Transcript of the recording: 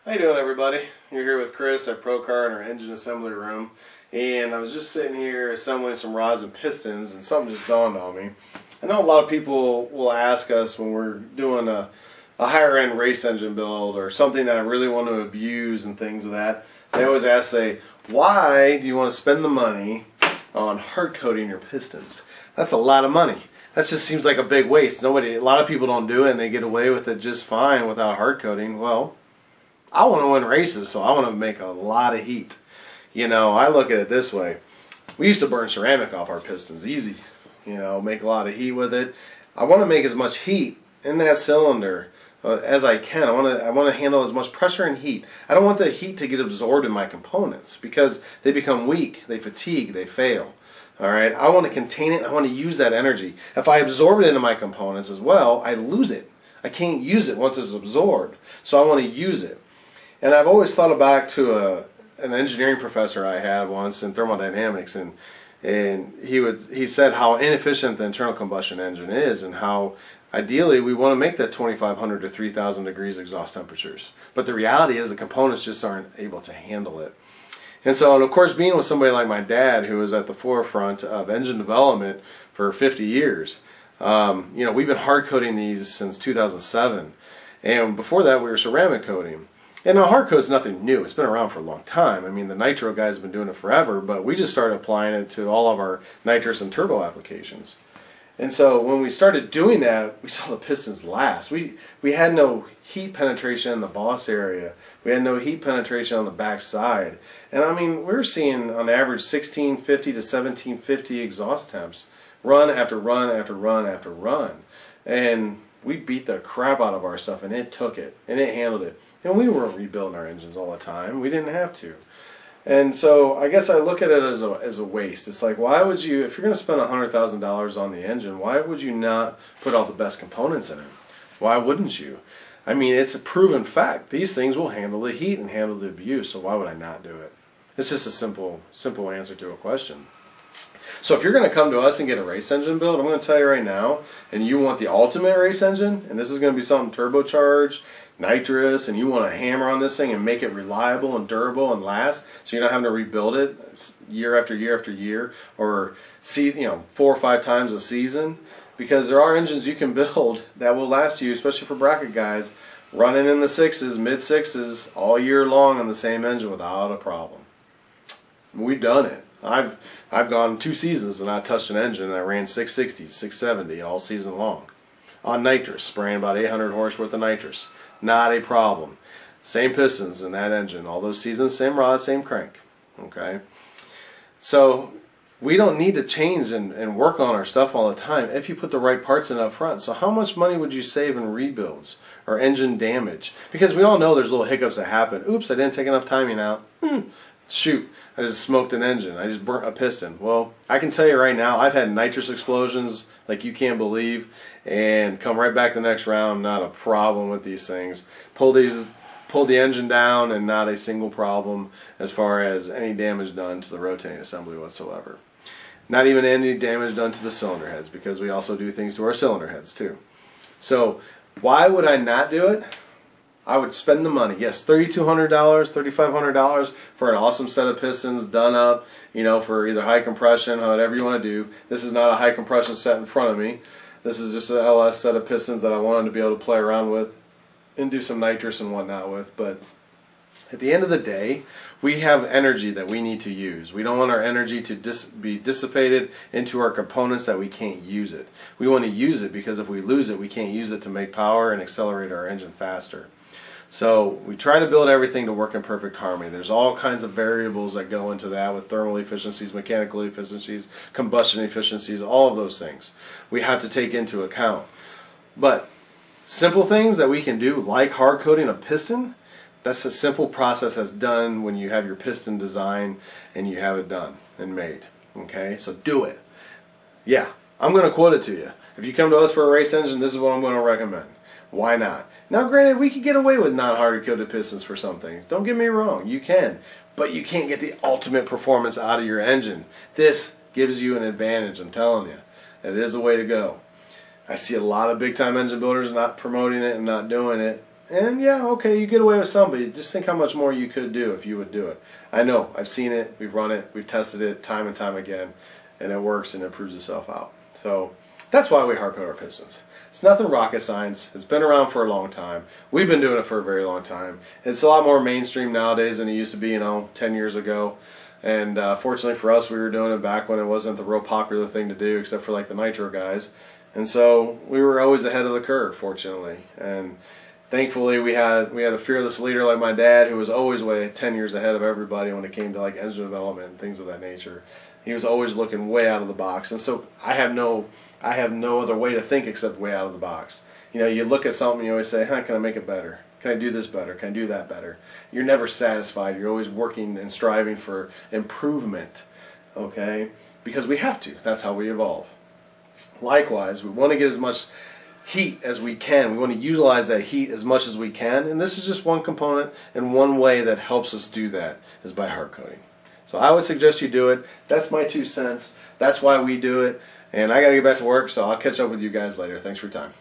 How you doing, everybody? You're here with Chris at ProCar in our engine assembly room, and I was just sitting here assembling some rods and pistons, and something just dawned on me. I know a lot of people will ask us when we're doing a higher end race engine build or something that I really want to abuse and things of that. They always ask, say, why do you want to spend the money on hard coating your pistons? That's a lot of money. That just seems like a big waste. A lot of people don't do it and they get away with it just fine without hard coating. Well, I want to win races, so I want to make a lot of heat. You know, I look at it this way. We used to burn ceramic off our pistons, easy. You know, make a lot of heat with it. I want to make as much heat in that cylinder as I can. I want to handle as much pressure and heat. I don't want the heat to get absorbed in my components because they become weak, they fatigue, they fail. All right, I want to contain it. I want to use that energy. If I absorb it into my components as well, I lose it. I can't use it once it's absorbed. So I want to use it. And I've always thought back to an engineering professor I had once in thermodynamics, and he said how inefficient the internal combustion engine is, and how ideally we want to make that 2,500 to 3,000 degrees exhaust temperatures. But the reality is the components just aren't able to handle it. And so, and of course, being with somebody like my dad, who was at the forefront of engine development for 50 years, you know, we've been hard coating these since 2007, and before that we were ceramic coating. And now hard coat's nothing new. It's been around for a long time. I mean, the nitro guys have been doing it forever, but we just started applying it to all of our nitrous and turbo applications. And so when we started doing that, we saw the pistons last. We had no heat penetration in the boss area. We had no heat penetration on the back side. And I mean, we were seeing on average 1650 to 1750 exhaust temps, run after run after run after run. And we beat the crap out of our stuff, and it took it, and it handled it. And we weren't rebuilding our engines all the time. We didn't have to. And so I guess I look at it as a waste. It's like, why would you, if you're going to spend $100,000 on the engine, why would you not put all the best components in it? Why wouldn't you? I mean, it's a proven fact. These things will handle the heat and handle the abuse, so why would I not do it? It's just a simple answer to a question. So if you're going to come to us and get a race engine built, I'm going to tell you right now, and you want the ultimate race engine, and this is going to be something turbocharged, nitrous, and you want to hammer on this thing and make it reliable and durable and last, so you're not having to rebuild it year after year after year, or see, you know, 4 or 5 times a season, because there are engines you can build that will last you, especially for bracket guys, running in the 6s, mid 6s all year long on the same engine without a problem. We've done it. I've gone 2 seasons and I touched an engine that ran 660, 670 all season long on nitrous, spraying about 800 horse worth of nitrous. Not a problem. Same pistons in that engine all those seasons, same rod, same crank. Okay, so we don't need to change and work on our stuff all the time if you put the right parts in up front. So how much money would you save in rebuilds or engine damage? Because we all know there's little hiccups that happen. Oops, I didn't take enough timing out. Shoot, I just smoked an engine. I just burnt a piston. Well, I can tell you right now, I've had nitrous explosions like you can't believe, and come right back the next round, not a problem with these things. Pull the engine down, and not a single problem as far as any damage done to the rotating assembly whatsoever. Not even any damage done to the cylinder heads, because we also do things to our cylinder heads too. So why would I not do it? I would spend the money. Yes, $3,200, $3,500 for an awesome set of pistons done up, you know, for either high compression, whatever you want to do. This is not a high compression set in front of me. This is just an LS set of pistons that I wanted to be able to play around with and do some nitrous and whatnot with. But at the end of the day, we have energy that we need to use. We don't want our energy to be dissipated into our components that we can't use it. We want to use it because if we lose it, we can't use it to make power and accelerate our engine faster. So we try to build everything to work in perfect harmony. There's all kinds of variables that go into that with thermal efficiencies, mechanical efficiencies, combustion efficiencies, all of those things we have to take into account. But simple things that we can do, like hard coating a piston, that's a simple process that's done when you have your piston design and you have it done and made. Okay, so do it. Yeah, I'm going to quote it to you. If you come to us for a race engine, this is what I'm going to recommend. Why not? Now granted, we could get away with not hard coated pistons for some things. Don't get me wrong, you can. But you can't get the ultimate performance out of your engine. This gives you an advantage, I'm telling you. It is the way to go. I see a lot of big time engine builders not promoting it and not doing it. And yeah, okay, you get away with some, but just think how much more you could do if you would do it. I know, I've seen it, we've run it, we've tested it time and time again, and it works and it proves itself out. So that's why we hard coat our pistons. It's nothing rocket science. It's been around for a long time. We've been doing it for a very long time. It's a lot more mainstream nowadays than it used to be, 10 years ago. And fortunately for us, we were doing it back when it wasn't the real popular thing to do, except for like the nitro guys. And so we were always ahead of the curve, fortunately. And thankfully, we had a fearless leader like my dad, who was always way 10 years ahead of everybody when it came to like engine development and things of that nature. He was always looking way out of the box, and so I have no other way to think except way out of the box. You look at something, you always say, "Huh, can I make it better? Can I do this better? Can I do that better?" You're never satisfied. You're always working and striving for improvement. Okay, because we have to. That's how we evolve. Likewise, we want to get as much heat as we can. We want to utilize that heat as much as we can, and this is just one component and one way that helps us do that is by hard coating. So I would suggest you do it. That's my 2 cents. That's why we do it. And I got to get back to work, so I'll catch up with you guys later. Thanks for your time.